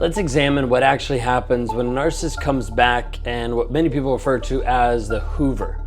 Let's examine what actually happens when a narcissist comes back and what many people refer to as the Hoover.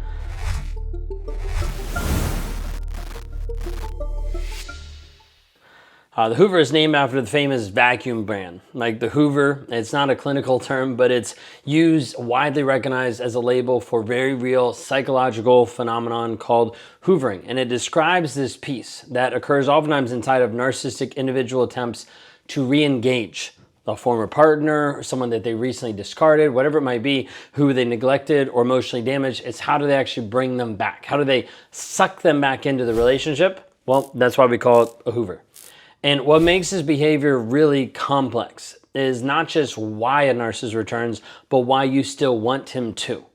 The Hoover is named after the famous vacuum brand. Like the Hoover, it's not a clinical term, but it's used, widely recognized as a label for very real psychological phenomenon called Hoovering. And it describes this piece that occurs oftentimes inside of narcissistic individual attempts to re-engage a former partner, or someone that they recently discarded, whatever it might be, who they neglected or emotionally damaged. It's how do they actually bring them back? How do they suck them back into the relationship? Well, that's why we call it a Hoover. And what makes this behavior really complex is not just why a narcissist returns, but why you still want him to.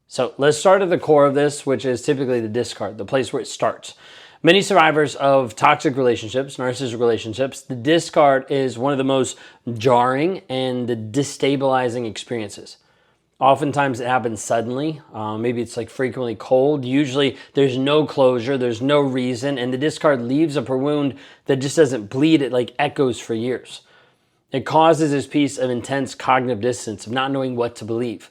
So let's start at the core of this, which is typically the discard, the place where it starts. Many survivors of toxic relationships, narcissistic relationships, the discard is one of the most jarring and destabilizing experiences. Oftentimes it happens suddenly. Maybe it's like frequently cold. Usually there's no closure, there's no reason, and the discard leaves up a wound that just doesn't bleed. It like echoes for years. It causes this piece of intense cognitive dissonance of not knowing what to believe.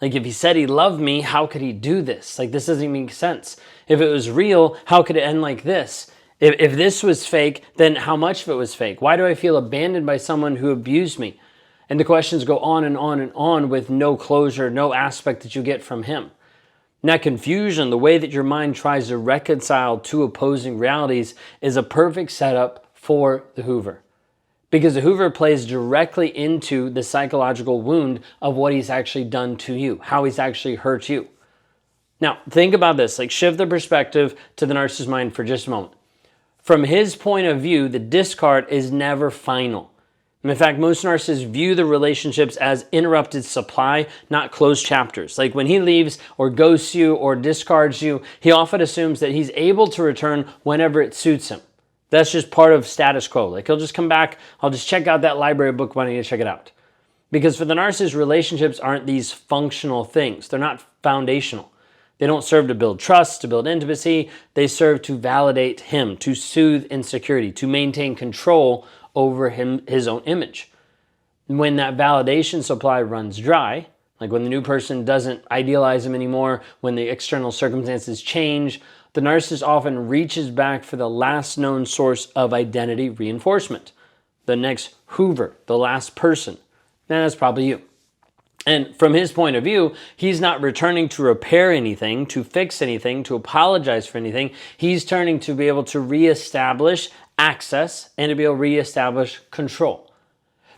Like if he said he loved me, how could he do this? Like this doesn't make sense. If it was real, how could it end like this? If this was fake, then how much of it was fake? Why do I feel abandoned by someone who abused me? And the questions go on and on and on with no closure, no aspect that you get from him. And that confusion, the way that your mind tries to reconcile two opposing realities, is a perfect setup for the Hoover. Because the Hoover plays directly into the psychological wound of what he's actually done to you, how he's actually hurt you. Now, think about this, like shift the perspective to the narcissist's mind for just a moment. From his point of view, the discard is never final. And in fact, most narcissists view the relationships as interrupted supply, not closed chapters. Like when he leaves or ghosts you or discards you, he often assumes that he's able to return whenever it suits him. That's just part of status quo. Like he'll just come back, I'll just check out that library book when I need to check it out. Because for the narcissist, relationships aren't these functional things. They're not foundational. They don't serve to build trust, to build intimacy. They serve to validate him, to soothe insecurity, to maintain control over his own image. When that validation supply runs dry, like when the new person doesn't idealize him anymore, when the external circumstances change, the narcissist often reaches back for the last known source of identity reinforcement. The next Hoover, the last person. And that's probably you. And from his point of view, he's not returning to repair anything, to fix anything, to apologize for anything. He's turning to be able to reestablish access and to be able to reestablish control.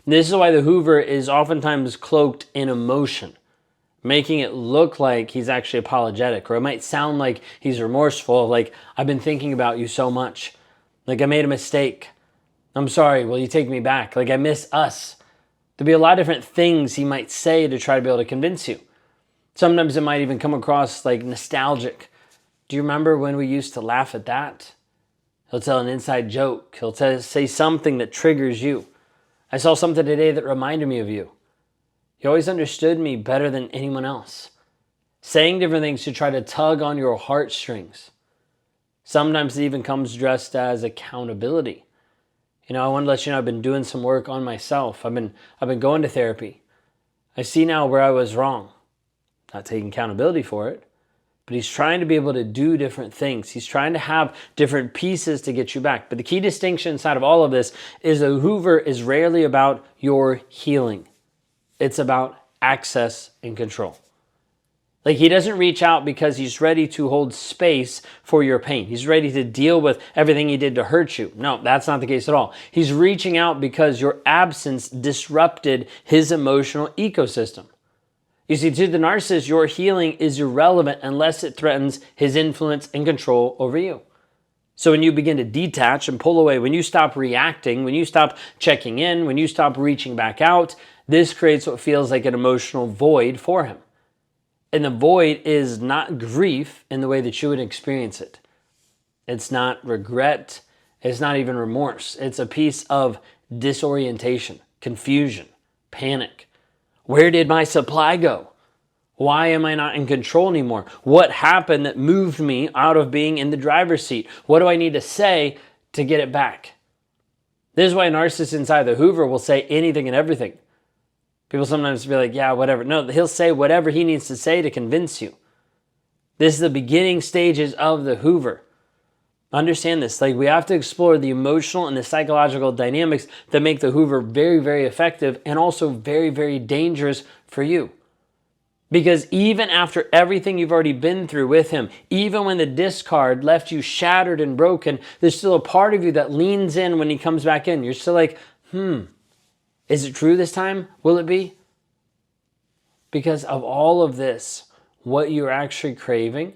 This is why the Hoover is oftentimes cloaked in emotion, making it look like he's actually apologetic, or it might sound like he's remorseful, like, I've been thinking about you so much. Like, I made a mistake. I'm sorry, will you take me back? Like, I miss us. There'll be a lot of different things he might say to try to be able to convince you. Sometimes it might even come across like nostalgic. Do you remember when we used to laugh at that? He'll tell an inside joke. He'll say something that triggers you. I saw something today that reminded me of you. You always understood me better than anyone else. Saying different things to try to tug on your heartstrings. Sometimes it even comes dressed as accountability. You know, I want to let you know I've been doing some work on myself. I've been going to therapy. I see now where I was wrong. Not taking accountability for it. But he's trying to be able to do different things. He's trying to have different pieces to get you back. But the key distinction inside of all of this is the Hoover is rarely about your healing. It's about access and control. Like he doesn't reach out because he's ready to hold space for your pain. He's ready to deal with everything he did to hurt you. No, that's not the case at all. He's reaching out because your absence disrupted his emotional ecosystem. You see, to the narcissist, your healing is irrelevant unless it threatens his influence and control over you. So when you begin to detach and pull away, when you stop reacting, when you stop checking in, when you stop reaching back out, this creates what feels like an emotional void for him. And the void is not grief in the way that you would experience it. It's not regret. It's not even remorse. It's a piece of disorientation, confusion, panic. Where did my supply go? Why am I not in control anymore? What happened that moved me out of being in the driver's seat? What do I need to say to get it back? This is why a narcissist inside the Hoover will say anything and everything. People sometimes be like, yeah, whatever. No, he'll say whatever he needs to say to convince you. This is the beginning stages of the Hoover. Understand this. Like, we have to explore the emotional and the psychological dynamics that make the Hoover very, very effective and also very, very dangerous for you. Because even after everything you've already been through with him, even when the discard left you shattered and broken, there's still a part of you that leans in when he comes back in. You're still like, is it true this time? Will it be? Because of all of this, what you're actually craving,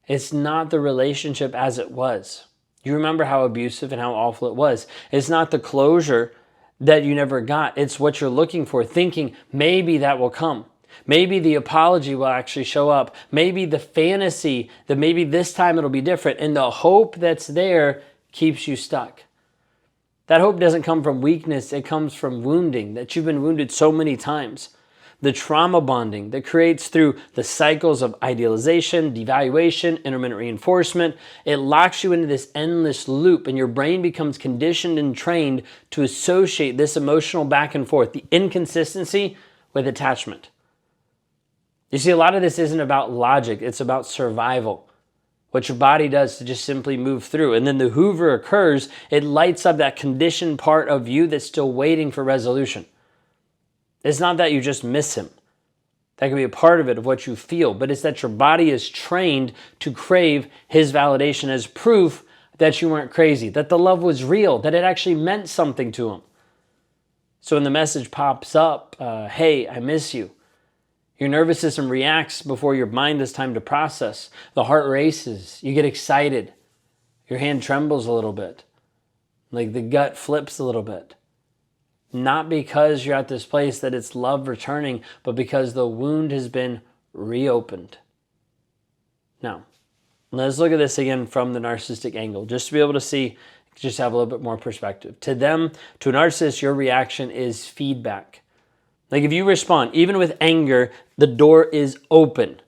it's not the relationship as it was. You remember how abusive and how awful it was. It's not the closure that you never got. It's what you're looking for, thinking maybe that will come. Maybe the apology will actually show up. Maybe the fantasy that maybe this time it'll be different. And the hope that's there keeps you stuck. That hope doesn't come from weakness. It comes from wounding, that you've been wounded so many times. The trauma bonding that creates through the cycles of idealization, devaluation, intermittent reinforcement. It locks you into this endless loop, and your brain becomes conditioned and trained to associate this emotional back and forth, the inconsistency, with attachment. You see, a lot of this isn't about logic. It's about survival. What your body does to just simply move through. And then the Hoover occurs, it lights up that conditioned part of you that's still waiting for resolution. It's not that you just miss him. That can be a part of it, of what you feel. But it's that your body is trained to crave his validation as proof that you weren't crazy, that the love was real, that it actually meant something to him. So when the message pops up, hey, I miss you, your nervous system reacts before your mind has time to process. The heart races. You get excited. Your hand trembles a little bit. Like the gut flips a little bit. Not because you're at this place that it's love returning, but because the wound has been reopened. Now, let's look at this again from the narcissistic angle, just to be able to see, just have a little bit more perspective. To them, to a narcissist, your reaction is feedback. Like if you respond, even with anger, the door is open.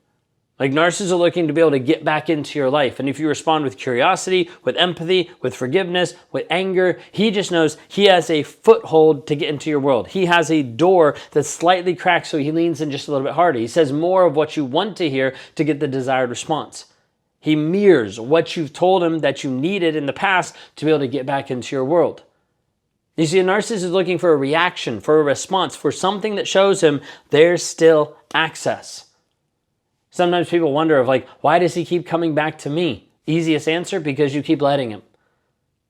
Like narcissists are looking to be able to get back into your life. And if you respond with curiosity, with empathy, with forgiveness, with anger, he just knows he has a foothold to get into your world. He has a door that's slightly cracked, so he leans in just a little bit harder. He says more of what you want to hear to get the desired response. He mirrors what you've told him that you needed in the past to be able to get back into your world. You see, a narcissist is looking for a reaction, for a response, for something that shows him there's still access. Sometimes people wonder why does he keep coming back to me? Easiest answer, because you keep letting him.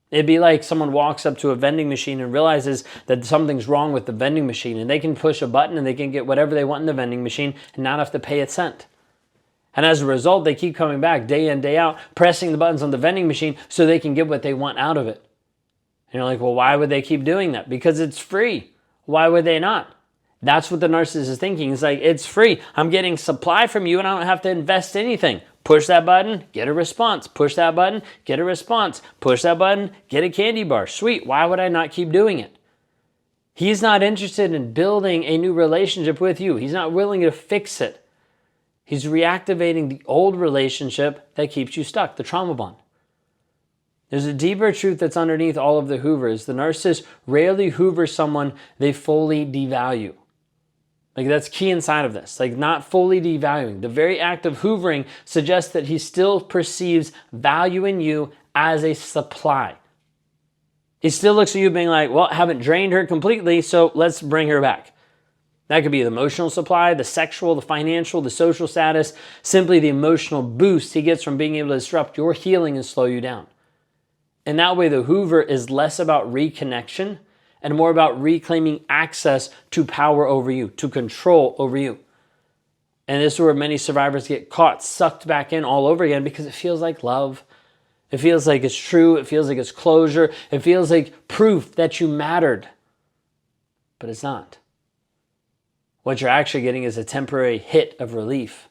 It'd be like someone walks up to a vending machine and realizes that something's wrong with the vending machine, and they can push a button and they can get whatever they want in the vending machine and not have to pay a cent. And as a result, they keep coming back day in, day out, pressing the buttons on the vending machine so they can get what they want out of it. And you're like, well, why would they keep doing that? Because it's free. Why would they not? That's what the narcissist is thinking. It's like, it's free. I'm getting supply from you and I don't have to invest anything. Push that button, get a response. Push that button, get a response. Push that button, get a candy bar. Sweet. Why would I not keep doing it? He's not interested in building a new relationship with you. He's not willing to fix it. He's reactivating the old relationship that keeps you stuck, the trauma bond. There's a deeper truth that's underneath all of the Hoovers. The narcissist rarely hoovers someone they fully devalue. Like that's key inside of this. Like not fully devaluing. The very act of hoovering suggests that he still perceives value in you as a supply. He still looks at you being like, well, I haven't drained her completely, so let's bring her back. That could be the emotional supply, the sexual, the financial, the social status, simply the emotional boost he gets from being able to disrupt your healing and slow you down. And that way the Hoover is less about reconnection and more about reclaiming access to power over you, to control over you. And this is where many survivors get caught, sucked back in all over again because it feels like love. It feels like it's true. It feels like it's closure. It feels like proof that you mattered. But it's not. What you're actually getting is a temporary hit of relief.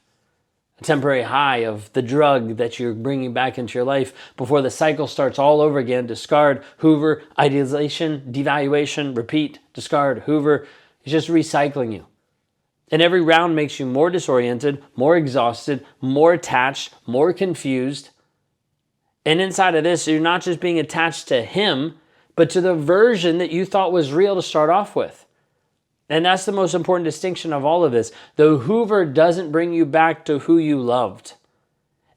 A temporary high of the drug that you're bringing back into your life before the cycle starts all over again. Discard, Hoover, idealization, devaluation, repeat, discard, Hoover. It's just recycling you. And every round makes you more disoriented, more exhausted, more attached, more confused. And inside of this, you're not just being attached to him, but to the version that you thought was real to start off with. And that's the most important distinction of all of this. The Hoover doesn't bring you back to who you loved.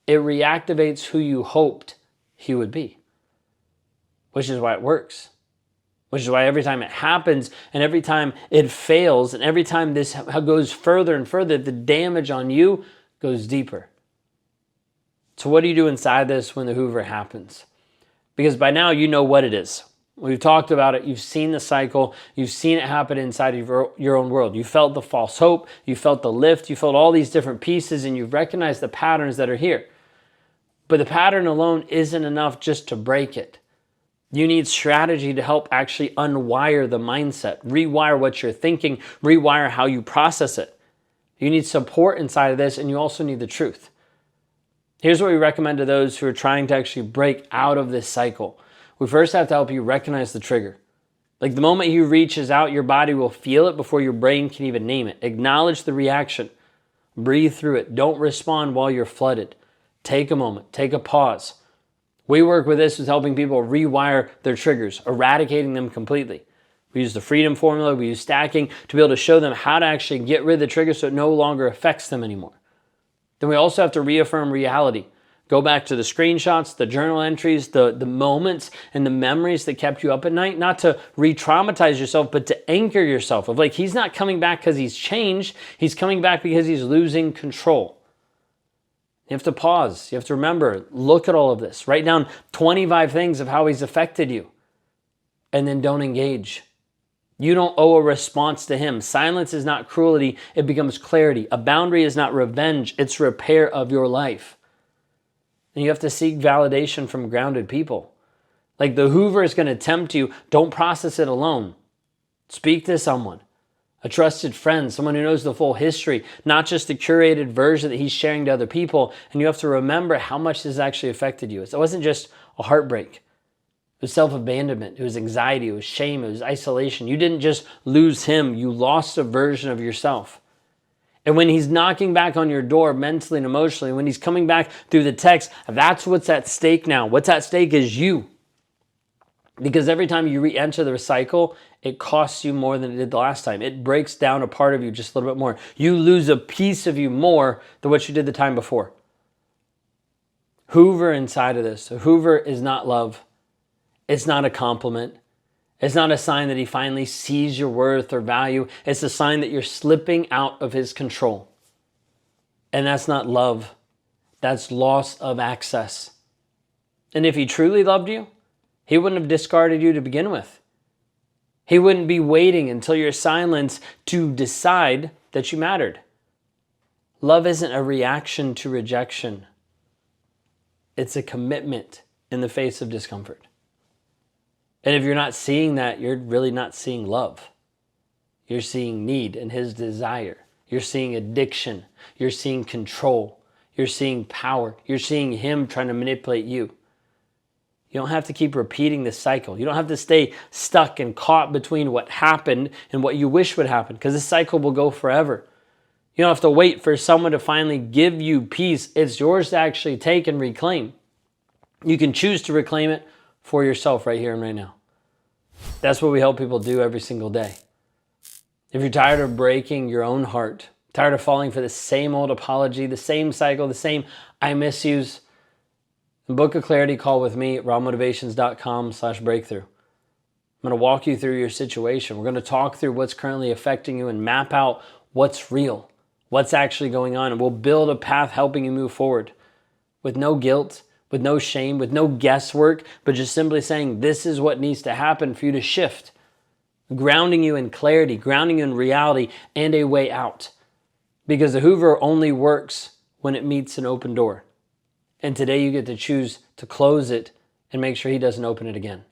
It reactivates who you hoped he would be, which is why it works. Which is why every time it happens and every time it fails and every time this goes further and further, the damage on you goes deeper. So what do you do inside this when the Hoover happens? Because by now you know what it is. We've talked about it. You've seen the cycle. You've seen it happen inside of your own world. You felt the false hope. You felt the lift. You felt all these different pieces, and you've recognized the patterns that are here. But the pattern alone isn't enough just to break it. You need strategy to help actually unwire the mindset, rewire what you're thinking, rewire how you process it. You need support inside of this, and you also need the truth. Here's what we recommend to those who are trying to actually break out of this cycle. We first have to help you recognize the trigger. Like the moment he reaches out, your body will feel it before your brain can even name it. Acknowledge the reaction. Breathe through it. Don't respond while you're flooded. Take a moment. Take a pause. We work with this with helping people rewire their triggers, eradicating them completely. We use the freedom formula. We use stacking to be able to show them how to actually get rid of the trigger so it no longer affects them anymore. Then we also have to reaffirm reality. Go back to the screenshots, the journal entries, the moments and the memories that kept you up at night, not to re-traumatize yourself, but to anchor yourself of like, he's not coming back because he's changed. He's coming back because he's losing control. You have to pause. You have to remember, look at all of this. Write down 25 things of how he's affected you. And then don't engage. You don't owe a response to him. Silence is not cruelty. It becomes clarity. A boundary is not revenge. It's repair of your life. And you have to seek validation from grounded people. Like the Hoover is going to tempt you. Don't process it alone. Speak to someone, a trusted friend, someone who knows the full history, not just the curated version that he's sharing to other people. And you have to remember how much this actually affected you. It wasn't just a heartbreak. It was self-abandonment. It was anxiety. It was shame. It was isolation. You didn't just lose him. You lost a version of yourself. And when he's knocking back on your door mentally and emotionally, when he's coming back through the text, that's what's at stake now. What's at stake is you. Because every time you re-enter the cycle, it costs you more than it did the last time. It breaks down a part of you just a little bit more. You lose a piece of you more than what you did the time before. Hoover inside of this. Hoover is not love. It's not a compliment. It's not a sign that he finally sees your worth or value. It's a sign that you're slipping out of his control. And that's not love. That's loss of access. And if he truly loved you, he wouldn't have discarded you to begin with. He wouldn't be waiting until your silence to decide that you mattered. Love isn't a reaction to rejection. It's a commitment in the face of discomfort. And if you're not seeing that, you're really not seeing love. You're seeing need and his desire. You're seeing addiction. You're seeing control. You're seeing power. You're seeing him trying to manipulate you. You don't have to keep repeating this cycle. You don't have to stay stuck and caught between what happened and what you wish would happen, because this cycle will go forever. You don't have to wait for someone to finally give you peace. It's yours to actually take and reclaim. You can choose to reclaim it for yourself right here and right now. That's what we help people do every single day. If you're tired of breaking your own heart, tired of falling for the same old apology, the same cycle, the same I miss yous, book a clarity call with me at rawmotivations.com/breakthrough. I'm going to walk you through your situation. We're going to talk through what's currently affecting you and map out what's real, what's actually going on. And we'll build a path helping you move forward with no guilt, with no shame, with no guesswork, but just simply saying this is what needs to happen for you to shift. Grounding you in clarity, grounding you in reality, and a way out. Because the Hoover only works when it meets an open door. And today you get to choose to close it and make sure he doesn't open it again.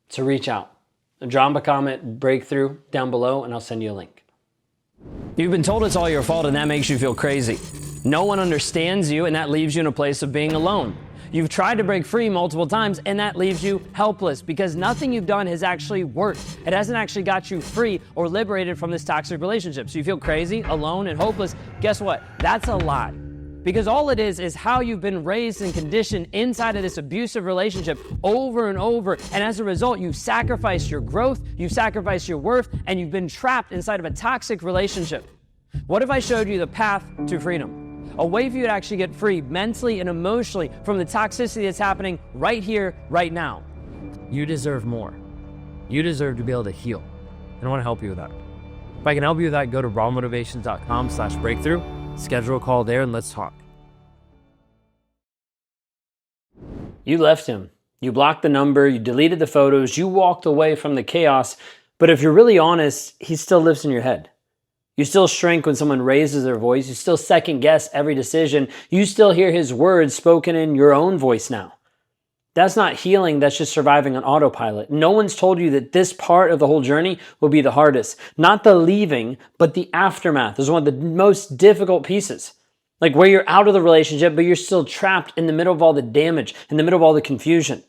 So reach out. Drop a comment, breakthrough down below, and I'll send you a link. You've been told it's all your fault, and that makes you feel crazy. No one understands you, and that leaves you in a place of being alone. You've tried to break free multiple times, and that leaves you helpless because nothing you've done has actually worked. It hasn't actually got you free or liberated from this toxic relationship. So you feel crazy, alone, and hopeless. Guess what? That's a lie. Because all it is how you've been raised and conditioned inside of this abusive relationship over and over. And as a result, you've sacrificed your growth, you've sacrificed your worth, and you've been trapped inside of a toxic relationship. What if I showed you the path to freedom? A way for you to actually get free mentally and emotionally from the toxicity that's happening right here, right now. You deserve more. You deserve to be able to heal. And I want to help you with that. If I can help you with that, go to rawmotivations.com/breakthrough. Schedule a call there and let's talk. You left him. You blocked the number, you deleted the photos, you walked away from the chaos. But if you're really honest, he still lives in your head. You still shrink when someone raises their voice. You still second guess every decision. You still hear his words spoken in your own voice now. That's not healing, that's just surviving on autopilot. No one's told you that this part of the whole journey will be the hardest. Not the leaving, but the aftermath is one of the most difficult pieces. Like where you're out of the relationship, but you're still trapped in the middle of all the damage, in the middle of all the confusion.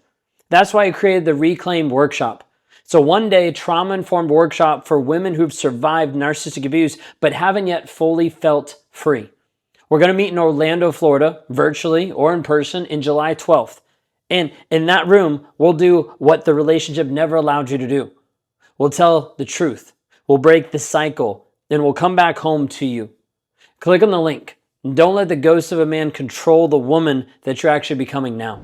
That's why I created the Reclaim Workshop. It's a one-day trauma-informed workshop for women who've survived narcissistic abuse, but haven't yet fully felt free. We're gonna meet in Orlando, Florida, virtually or in person, in July 12th. And in that room, we'll do what the relationship never allowed you to do. We'll tell the truth. We'll break the cycle. Then we'll come back home to you. Click on the link. Don't let the ghost of a man control the woman that you're actually becoming now.